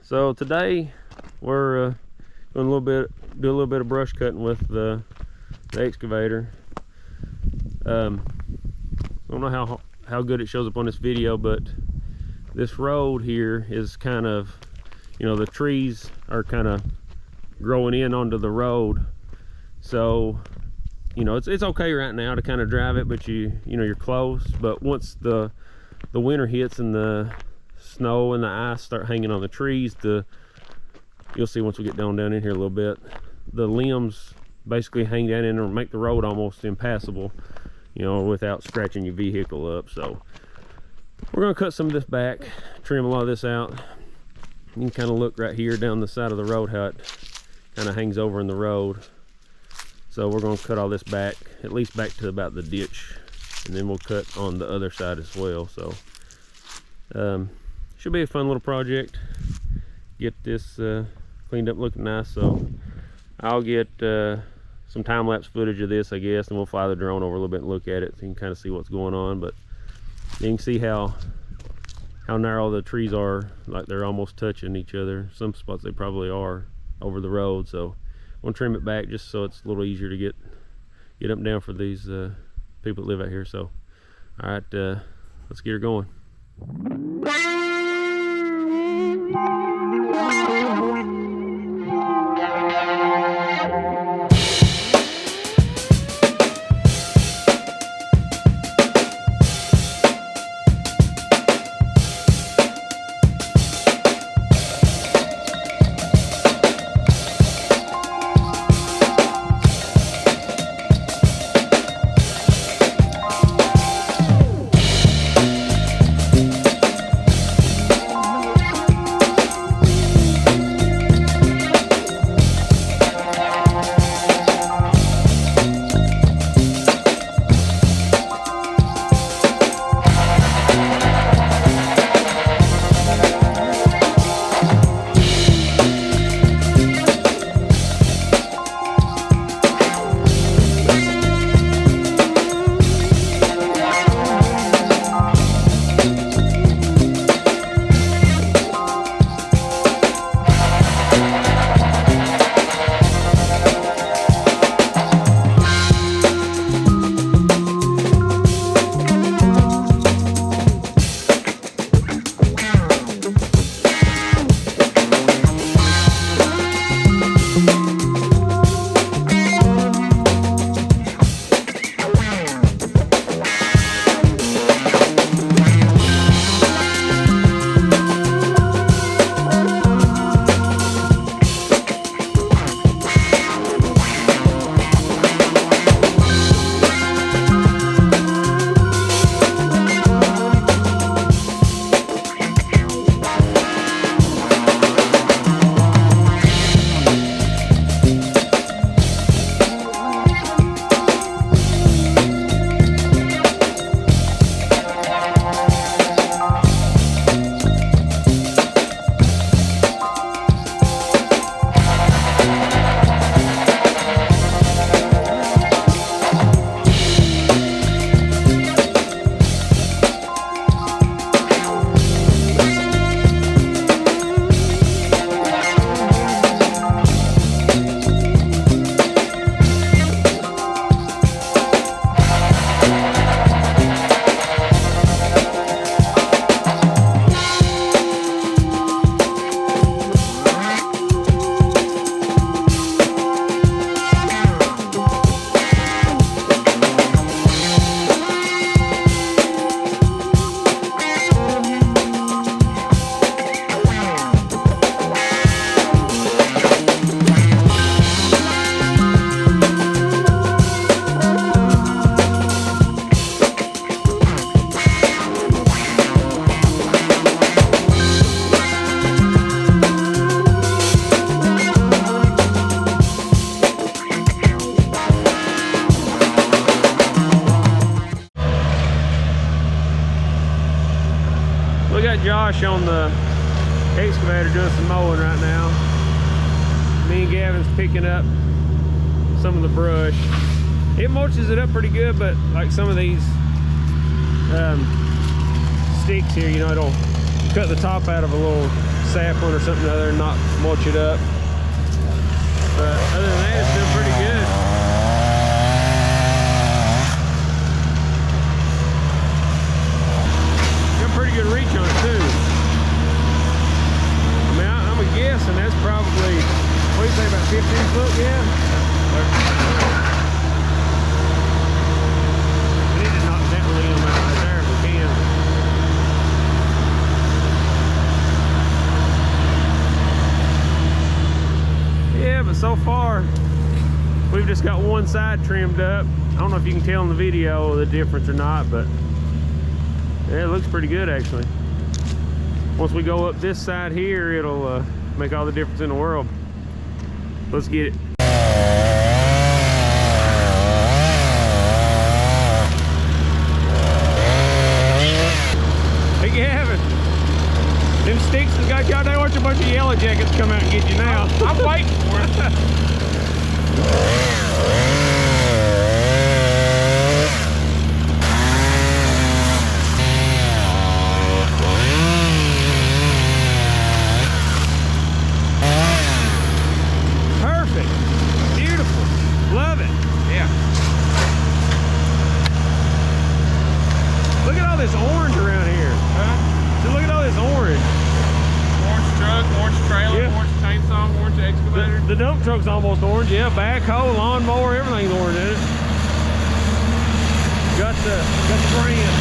So today we're doing do a little bit of brush cutting with the excavator. I don't know how good it shows up on this video, but this road here is kind of, you know, the trees are kind of growing in onto the road. So, you know, it's okay right now to kind of drive it, but you know, you're close. But once the winter hits and the snow and the ice start hanging on the trees, you'll see once we get down in here a little bit, the limbs basically hang down in and make the road almost impassable, you know, without scratching your vehicle up. So we're going to cut some of this back, trim a lot of this out. You can kind of look right here down the side of the road how it kind of hangs over in the road. So we're going to cut all this back, at least back to about the ditch, and then we'll cut on the other side as well. So should be a fun little project. Get this cleaned up looking nice. So I'll get some time-lapse footage of this, I guess, and we'll fly the drone over a little bit and look at it so you can kind of see what's going on. But you can see how narrow the trees are, like they're almost touching each other. Some spots they probably are over the road. So I'm gonna trim it back just so it's a little easier to get up and down for these people that live out here. So all right, let's get her going. Josh on the excavator doing some mowing right now. Me and Gavin's picking up some of the brush. It mulches it up pretty good, but like some of these sticks here, you know, it'll cut the top out of a little sapling or something other and not mulch it up. But other than that, it's been pretty good. Got pretty good reach on it too. I mean, I'm guessing that's probably, what do you think, about 15 foot, yeah? We need to knock that limb out right there if we can. Yeah, but so far, we've just got one side trimmed up. I don't know if you can tell in the video the difference or not, but yeah, it looks pretty good actually. Once we go up this side here, it'll make all the difference in the world. Let's get it. Hey Gavin, them sticks has got y'all. They watch a bunch of yellow jackets come out and get you now. I'm waiting for it. Perfect. Beautiful. Love it. Yeah. Look at all this orange around here. Huh? So look at all this orange. Orange truck, orange trailer, Yeah. orange chainsaw, orange excavator. The dump truck's almost orange, yeah. Backhoe, lawnmower, everything's orange in it. Got the brand.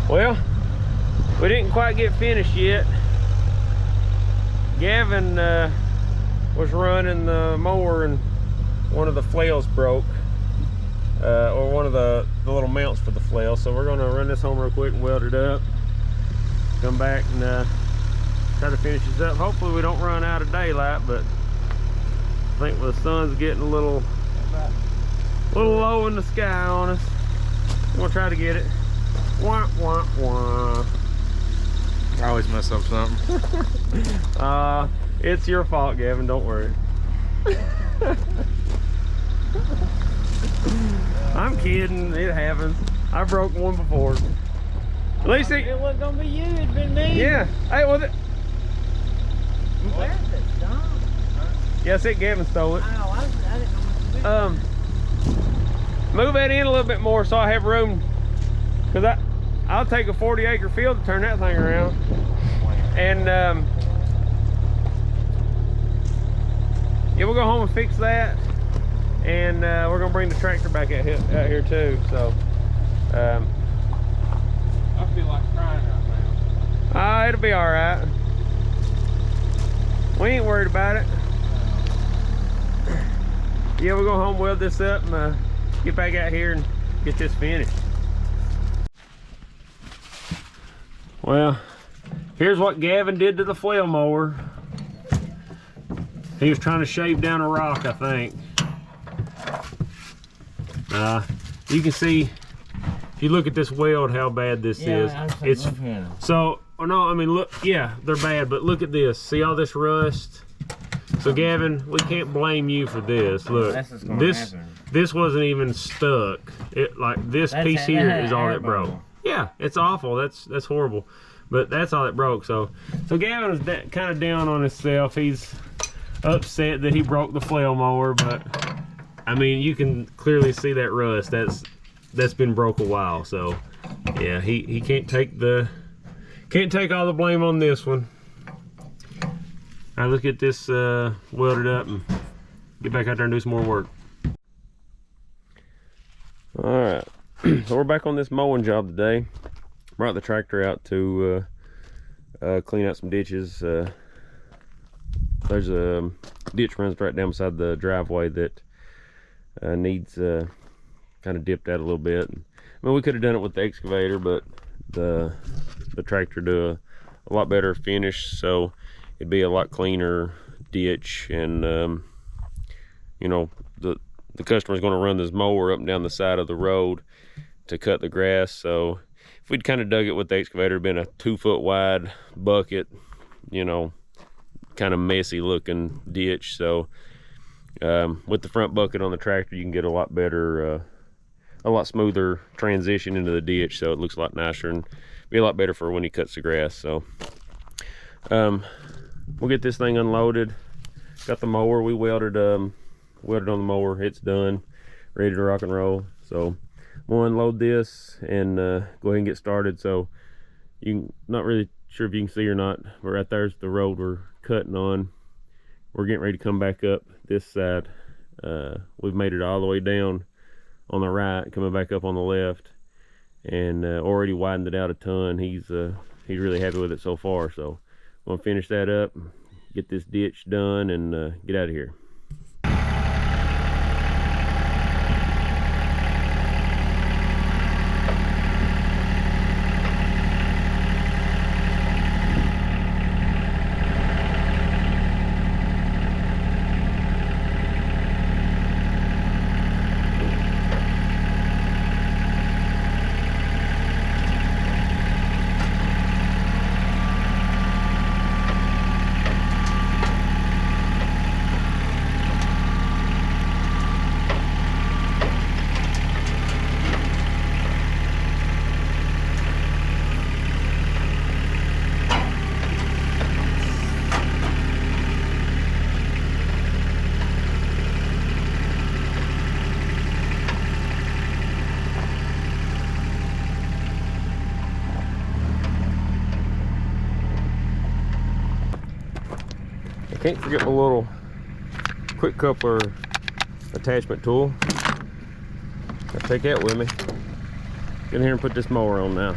Well, we didn't quite get finished yet. Gavin was running the mower and one of the flails broke, or one of the little mounts for the flail. So we're gonna run this home real quick and weld it up. Come back and try to finish this up. Hopefully we don't run out of daylight, but I think the sun's getting a little low in the sky on us. I'm gonna try to get it. Wah, wah, wah. I always mess up something. It's your fault, Gavin, don't worry. I'm kidding, it happens. I broke one before. At least it wasn't gonna be you, it'd been me. Yeah. Hey, well, Where's the dump? Yeah, I said Gavin stole it. Oh, I didn't know what to do. Move that in a little bit more so I have room, because I'll take a 40-acre field to turn that thing around. And yeah, we'll go home and fix that, and we're gonna bring the tractor back out here too. So I feel like crying right now. it'll be all right. We ain't worried about it. Yeah, we'll go home, weld this up, and get back out here and get this finished. Well, here's what Gavin did to the flail mower. He was trying to shave down a rock, I think. You can see, if you look at this weld, how bad this is. It's so, no, I mean, look, yeah, they're bad, but look at this. See all this rust? So Gavin, we can't blame you for this. Look, this wasn't even stuck. It, like, this piece here is all that broke. Yeah, it's awful. That's horrible. But that's all that broke. So Gavin was kind of down on himself. He's upset that he broke the flail mower, but I mean, you can clearly see that rust. That's been broke a while. So yeah, he can't take all the blame on this one. All right, let's get this welded up and get back out there and do some more work. All right, so we're back on this mowing job today. Brought the tractor out to clean out some ditches. There's a ditch runs right down beside the driveway that needs kind of dipped out a little bit. I mean, we could have done it with the excavator, but the tractor do a lot better finish, so it'd be a lot cleaner ditch. And you know, the customer's going to run this mower up and down the side of the road to cut the grass. So if we'd kind of dug it with the excavator, it'd been a 2-foot wide bucket, you know, kind of messy looking ditch. So with the front bucket on the tractor, you can get a lot better, a lot smoother transition into the ditch, so it looks a lot nicer and be a lot better for when he cuts the grass. So we'll get this thing unloaded. Got the mower, we welded on the mower. It's done, ready to rock and roll. So we'll unload this and go ahead and get started. So you not really sure if you can see or not, but right there's the road we're cutting on. We're getting ready to come back up this side. We've made it all the way down on the right, coming back up on the left, and already widened it out a ton. He's really happy with it so far. So I'm gonna finish that up, get this ditch done, and get out of here. Can't forget my little quick coupler attachment tool. I'll take that with me. Get in here and put this mower on now.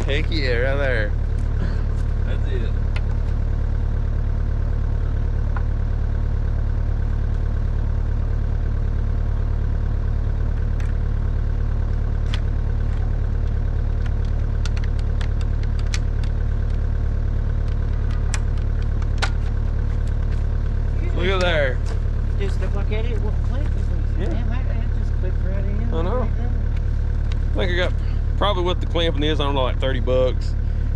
Heck yeah, right there. go there. Just look like it will clip. Yeah. Damn, that just clips right in. I know. I think I got probably what the clamping is, I don't know, like 30 bucks.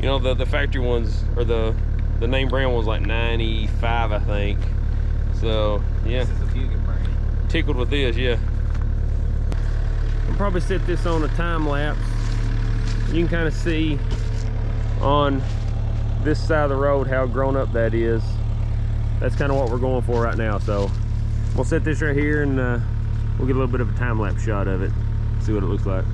You know, the factory ones, or the name brand one's like 95, I think. So, yeah. This is a Fugit brand. Tickled with this, yeah. I'll probably set this on a time lapse. You can kind of see on this side of the road how grown up that is. That's kind of what we're going for right now. So we'll set this right here and we'll get a little bit of a time lapse shot of it, see what it looks like.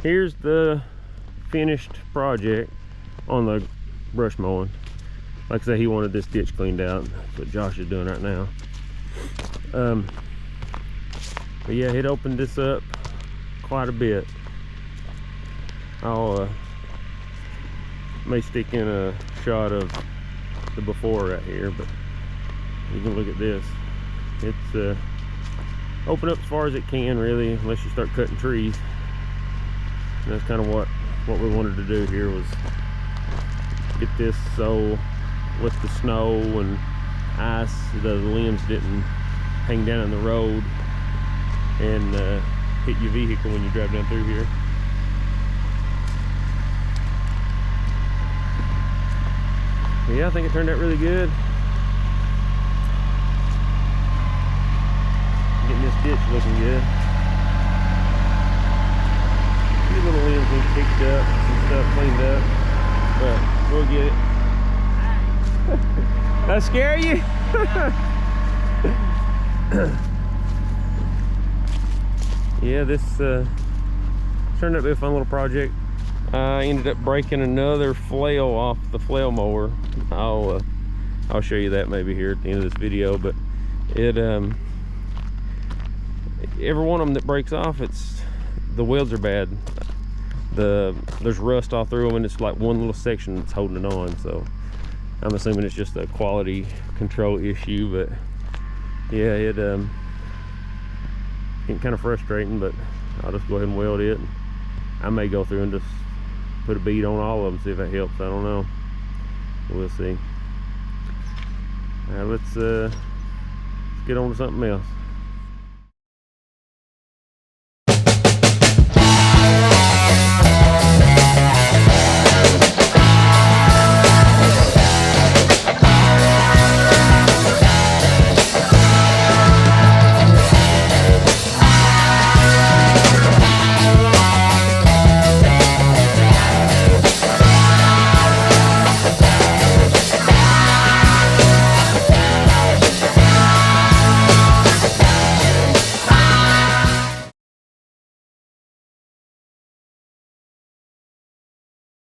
here's the finished project on the brush mowing. Like I said, he wanted this ditch cleaned out. That's what Josh is doing right now. But yeah, it opened this up quite a bit. I'll may stick in a shot of the before right here, but you can look at this. It's open up as far as it can, really, unless you start cutting trees. And that's kind of what we wanted to do here, was get this so with the snow and ice, the limbs didn't hang down in the road and hit your vehicle when you drive down through here. But yeah, I think it turned out really good. Getting this ditch looking good. These little limbs need picked up, some stuff cleaned up, but we'll get it. That scare you? Yeah, this turned out to be a fun little project. I ended up breaking another flail off the flail mower. I'll show you that maybe here at the end of this video, but it every one of them that breaks off, the welds are bad. There's rust all through them, and it's like one little section that's holding it on. So I'm assuming it's just a quality control issue. But yeah, it kind of frustrating, but I'll just go ahead and weld it. I may go through and just put a bead on all of them, see if that helps. I don't know, we'll see. All right, let's get on to something else.